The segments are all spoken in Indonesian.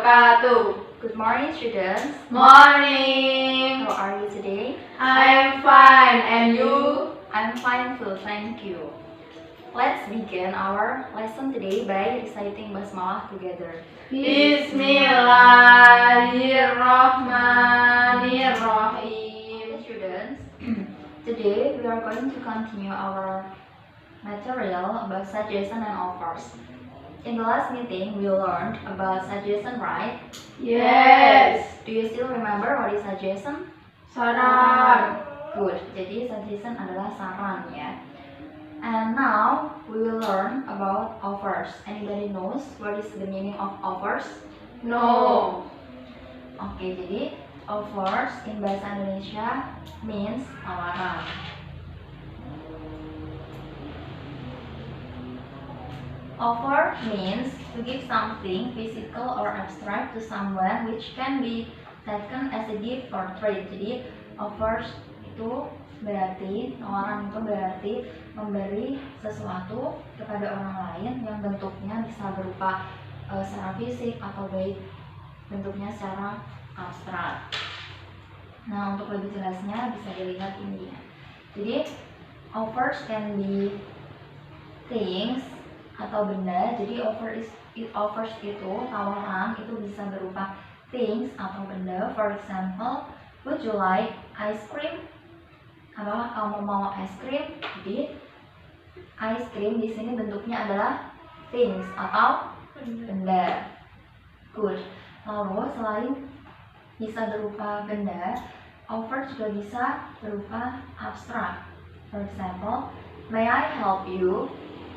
wabarakatuh. Good morning, students. Morning. How are you today? I am fine, and you? I'm fine too, thank you. Let's begin our lesson today by reciting basmalah together. Bismillahirrahmanirrahim. Students, today we are going to continue our material about suggestion and offers. In the last meeting, we learned about suggestion, right? Yes. Do you still remember what is suggestion? Saran. Good. Jadi suggestion adalah saran ya. And now we will learn about offers. Anybody knows what is the meaning of offers? No. Oke, jadi offers in bahasa Indonesia means tawaran. Offer means to give something physical or abstract to someone which can be taken as a gift or trade. Jadi offers itu berarti, tawaran itu berarti memberi sesuatu kepada orang lain yang bentuknya bisa berupa secara fisik atau baik bentuknya secara abstrak. Nah, untuk lebih jelasnya bisa dilihat ini ya. Jadi offers can be things atau benda. Jadi offers itu, tawaran itu bisa berupa things atau benda. For example, would you like ice cream? Apakah kamu mau es krim? Jadi ice cream di sini bentuknya adalah things atau benda. Good. Lalu selain bisa berupa benda, offer juga bisa berupa abstrak. For example, may I help you?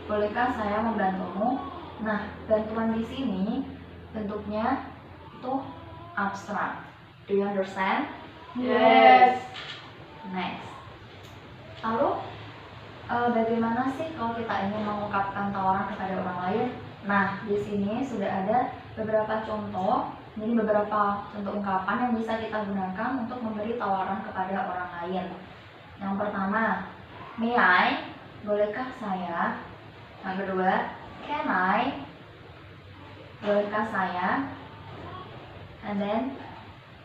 Bolehkah saya membantumu? Nah, bantuan di sini bentuknya itu abstrak. Do you understand? Yes. Next. Lalu, bagaimana sih kalau kita ingin mengungkapkan tawaran kepada orang lain? Nah, di sini sudah ada beberapa contoh. Jadi beberapa contoh ungkapan yang bisa kita gunakan untuk memberi tawaran kepada orang lain. Yang pertama, may I? Bolehkah saya? Yang kedua, can I? Bolehkah saya? And then,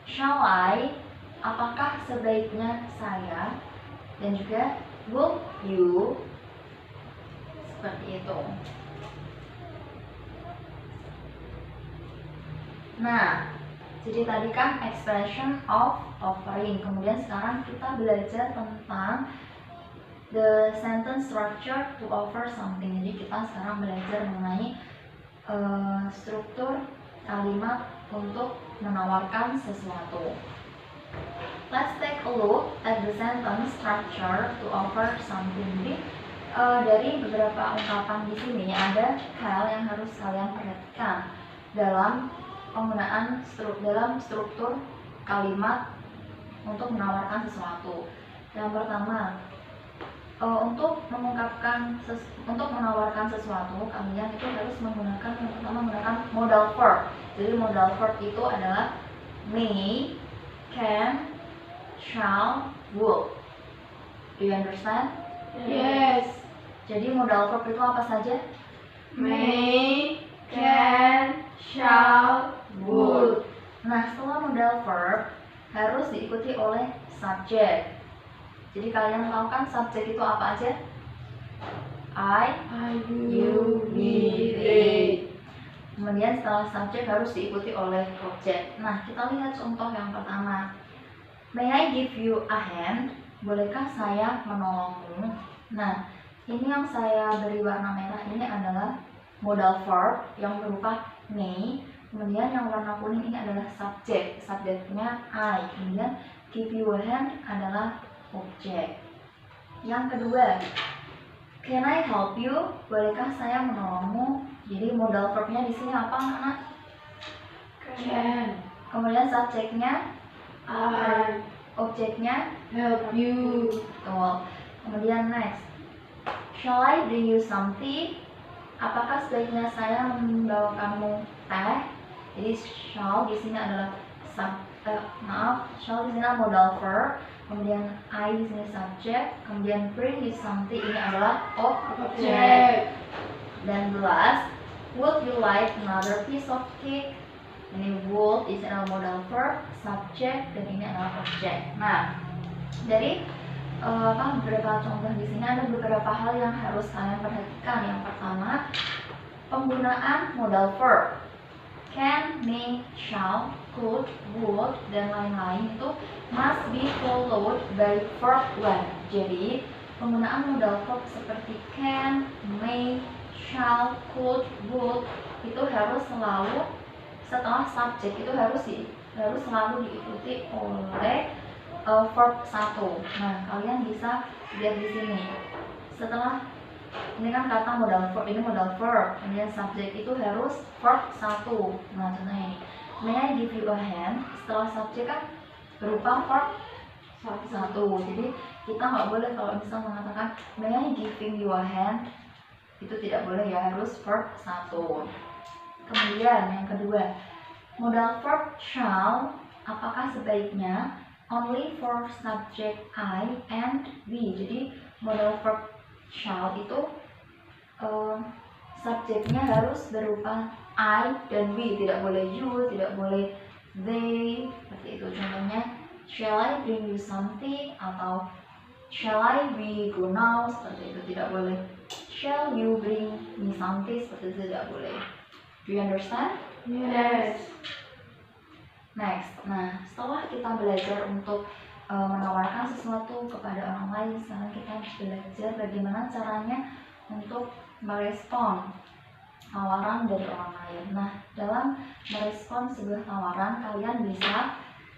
shall I? Apakah sebaiknya saya? Dan juga, would you? Seperti itu. Nah, jadi tadi kan expression of offering. Kemudian sekarang kita belajar tentang the sentence structure to offer something. Jadi kita sekarang belajar mengenai struktur kalimat untuk menawarkan sesuatu. Let's take a look at the sentence structure to offer something. Jadi dari beberapa ungkapan di sini ada hal yang harus kalian perhatikan dalam penggunaan dalam struktur kalimat untuk menawarkan sesuatu. Yang pertama, untuk menawarkan sesuatu, kalian itu harus menggunakan modal verb. Jadi modal verb itu adalah may, can, shall, would. Do you understand? Yes. Jadi modal verb itu apa saja? May, can, shall, would. Nah, setelah modal verb harus diikuti oleh subject. Jadi kalian tahu kan subjek itu apa aja? I, you, we, they. Kemudian setelah subjek harus diikuti oleh objek. Nah, kita lihat contoh yang pertama. May I give you a hand? Bolehkah saya menolongmu? Nah, ini yang saya beri warna merah ini adalah modal verb yang berupa may. Kemudian yang warna kuning ini adalah subjek. Subjeknya I. Kemudian give you a hand adalah objek. Yang kedua, can I help you? Bolehkah saya menolongmu? Jadi modal verbnya di sini apa, anak? Can. Kemudian subjeknya I objeknya help you? betul. Kemudian next, shall I bring you something? Apakah sebaiknya saya membawakanmu teh? Jadi shall di sini adalah shall di sini adalah modal verb. Kemudian I di sini subjek, kemudian bring is something ini adalah objek. Dan the last, would you like another piece of cake? Ini would is adalah modal verb, subject, dan ini adalah object. Nah, dari beberapa contoh di sini ada beberapa hal yang harus kalian perhatikan. Yang pertama, penggunaan modal verb. Can, may, shall, could, would, dan lain-lain itu must be followed by verb when. Jadi, penggunaan modal verb seperti can, may, shall, could, would itu harus selalu setelah subject, itu harus selalu diikuti oleh verb 1. Nah, kalian bisa lihat di sini. Setelah ini kan kata modal verb, ini modal verb, kemudian subject itu harus verb 1. Nah, contohnya ini, may I give you a hand? Setelah subject kan berupa verb 1. Jadi kita nggak boleh kalau misal mengatakan may I giving you a hand, itu tidak boleh ya, harus verb 1. Kemudian yang kedua, modal verb shall, apakah sebaiknya only for subject I and we. Jadi modal verb shall itu subjeknya harus berupa I dan we, tidak boleh you, tidak boleh they, seperti itu. Contohnya, shall I bring you something, atau shall I we go now, seperti itu, tidak boleh. Shall you bring me something, seperti itu, tidak boleh. Do you understand? Yes. Next, nah setelah kita belajar untuk menawarkan sesuatu kepada orang lain, sekarang kita belajar bagaimana caranya untuk merespon tawaran dari orang lain. Nah, dalam merespon sebuah tawaran, kalian bisa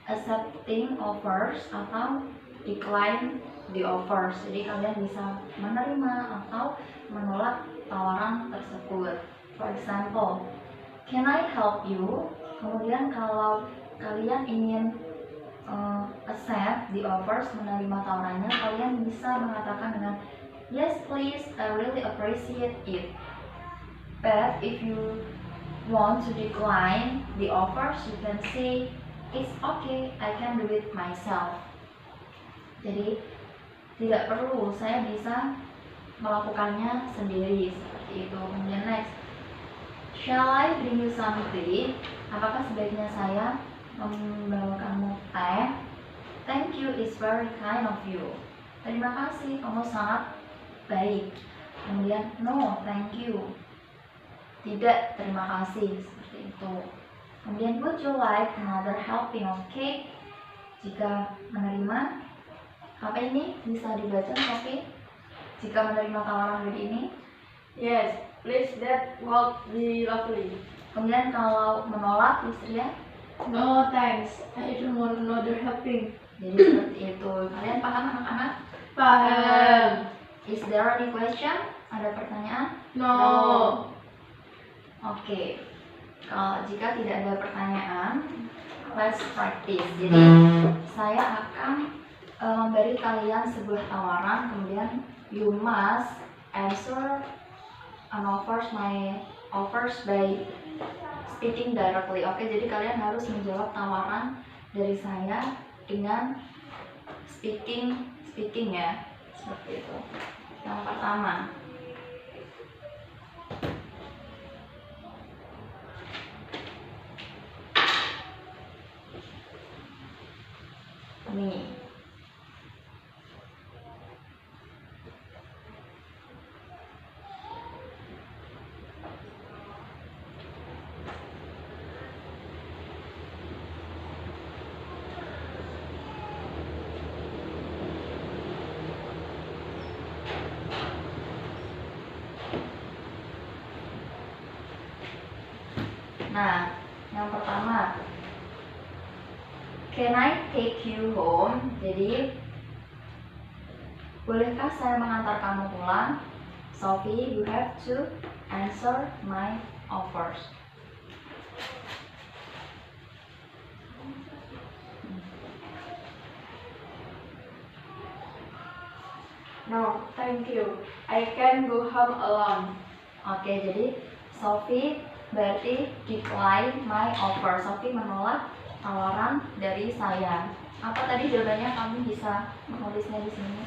accepting offers atau decline the offers. Jadi kalian bisa menerima atau menolak tawaran tersebut. For example, can I help you? Kemudian kalau kalian ingin accept the offers, menerima tawarannya, kalian bisa mengatakan dengan yes please, I really appreciate it. But if you want to decline the offers, you can say it's okay, I can do it myself. Jadi tidak perlu, saya bisa melakukannya sendiri, seperti itu. Kemudian next, shall I bring you something? Apakah sebaiknya saya membawakanmu teh? Thank you, it's very kind of you. Terima kasih, kamu sangat baik. Kemudian no, thank you. Tidak, terima kasih, seperti itu. Kemudian would you like another helping of cake? Jika menerima, apa ini bisa dibaca, Sophie? Jika menerima tawaran dari ini? Yes, please, that would be lovely. Kemudian kalau menolak, Yusria? No thanks, I don't want another helping. Jadi seperti itu. Kalian paham anak-anak? Paham. Is there any question? Ada pertanyaan? No. Oke. Kalau jika tidak ada pertanyaan, let's practice. Jadi saya akan memberi kalian sebuah tawaran, kemudian you must answer and offers my offers by speaking directly. Oke, jadi kalian harus menjawab tawaran dari saya dengan speaking ya, seperti itu. Yang pertama, nih. Nah, yang pertama, can I take you home? Jadi, bolehkah saya mengantar kamu pulang? Sophie, you have to answer my offers. No, thank you. I can go home alone. Oke, jadi Sophie berarti decline my offer. Sophie menolak tawaran dari saya. Apa tadi jawabannya? Kamu bisa menulisnya di sini.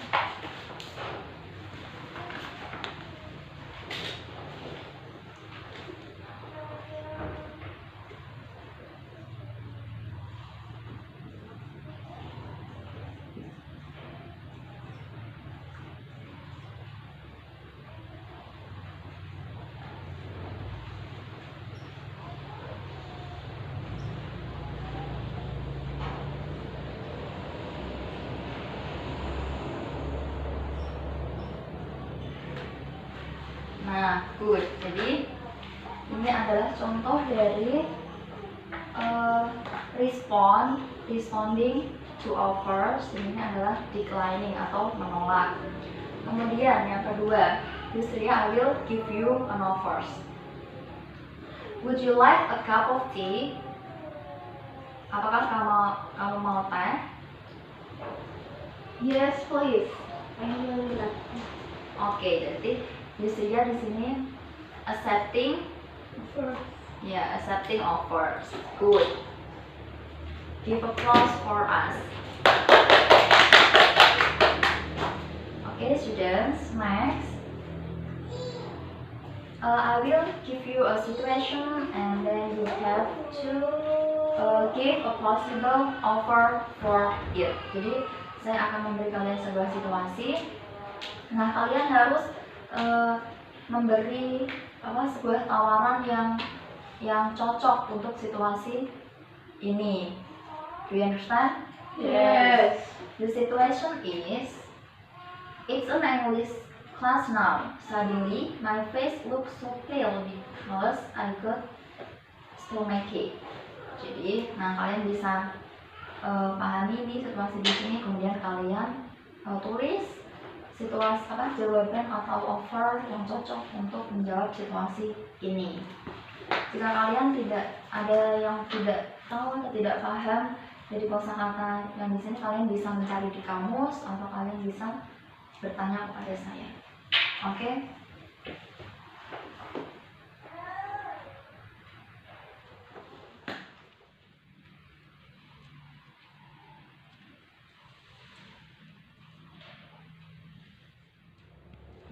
Nah, good. Jadi ini adalah contoh dari responding to offers. Ini adalah declining atau menolak. Kemudian yang kedua, Yusria, I will give you an offers. Would you like a cup of tea? Apakah kamu mau teh? Yes, please. I will like. Oke, jadi Yusria di sini accepting offers. Good. Give applause for us. Okay, students, next. I will give you a situation and then you have to give a possible offer for it. Jadi saya akan memberi kalian sebuah situasi. Nah, kalian harus memberi sebuah tawaran yang cocok untuk situasi ini. Do you understand? Yes. The situation is, it's an English class now. Suddenly, my face looks so pale because I got stomachache. Jadi, nah kalian bisa pahami nih situasi di sini. Kemudian kalian tulis situasi jawaban atau offer yang cocok untuk menjawab situasi ini. Jika kalian tidak ada yang tidak tahu atau tidak paham dari kosakata yang di sini, kalian bisa mencari di kamus atau kalian bisa bertanya kepada saya. Oke?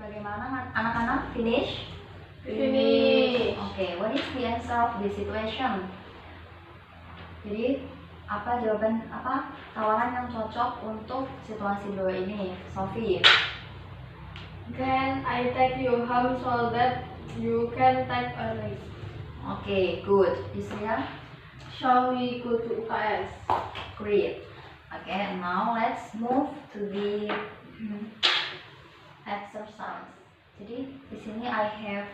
Bagaimana anak-anak? Finish? Finish. Okay, what is the answer of this situation? Jadi, tawaran yang cocok untuk situasi dua ini, Sophie? Can I take you home so that you can take a rest? Okay, good. Yusria? Shall we go to UKS? Great. Okay, now let's move to the exercise. Jadi di sini I have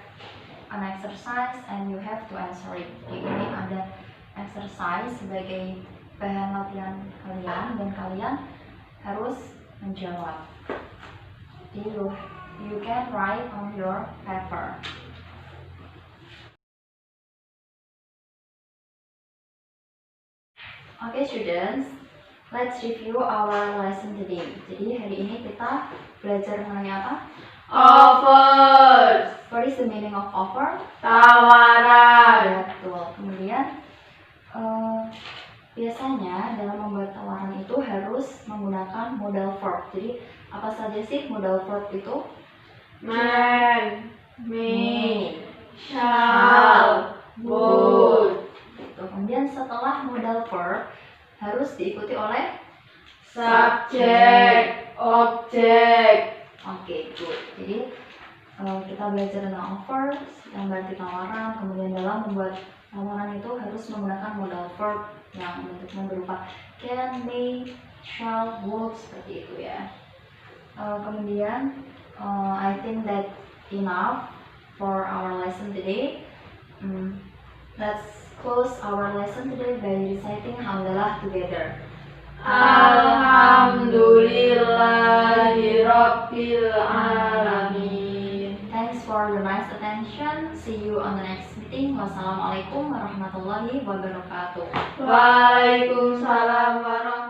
an exercise and you have to answer it. Jadi ini ada exercise sebagai bahan latihan kalian dan kalian harus menjawab. Jadi you can write on your paper. Okay, students, let's review our lesson today. Jadi hari ini kita belajar mengenai apa? Offers. What is the meaning of offer? Tawaran. Betul. Kemudian biasanya dalam membuat tawaran itu harus menggunakan modal verb. Jadi apa saja sih modal verb itu? Man, may, shall, would. Kemudian setelah modal verb harus diikuti oleh Subject, object. Oke, good. Jadi kita belajar tentang offers yang berarti tawaran. Kemudian dalam membuat tawaran itu harus menggunakan modal verb yang bentuknya berupa can, may, shall, would, seperti itu ya. Kemudian I think that enough for our lesson today. Let's close our lesson today by reciting Hamdalah together. Alhamdulillahirabbil alamin. Thanks for your nice attention. See you on the next meeting. Wassalamualaikum warahmatullahi wabarakatuh. Waalaikumsalam warahmatullahi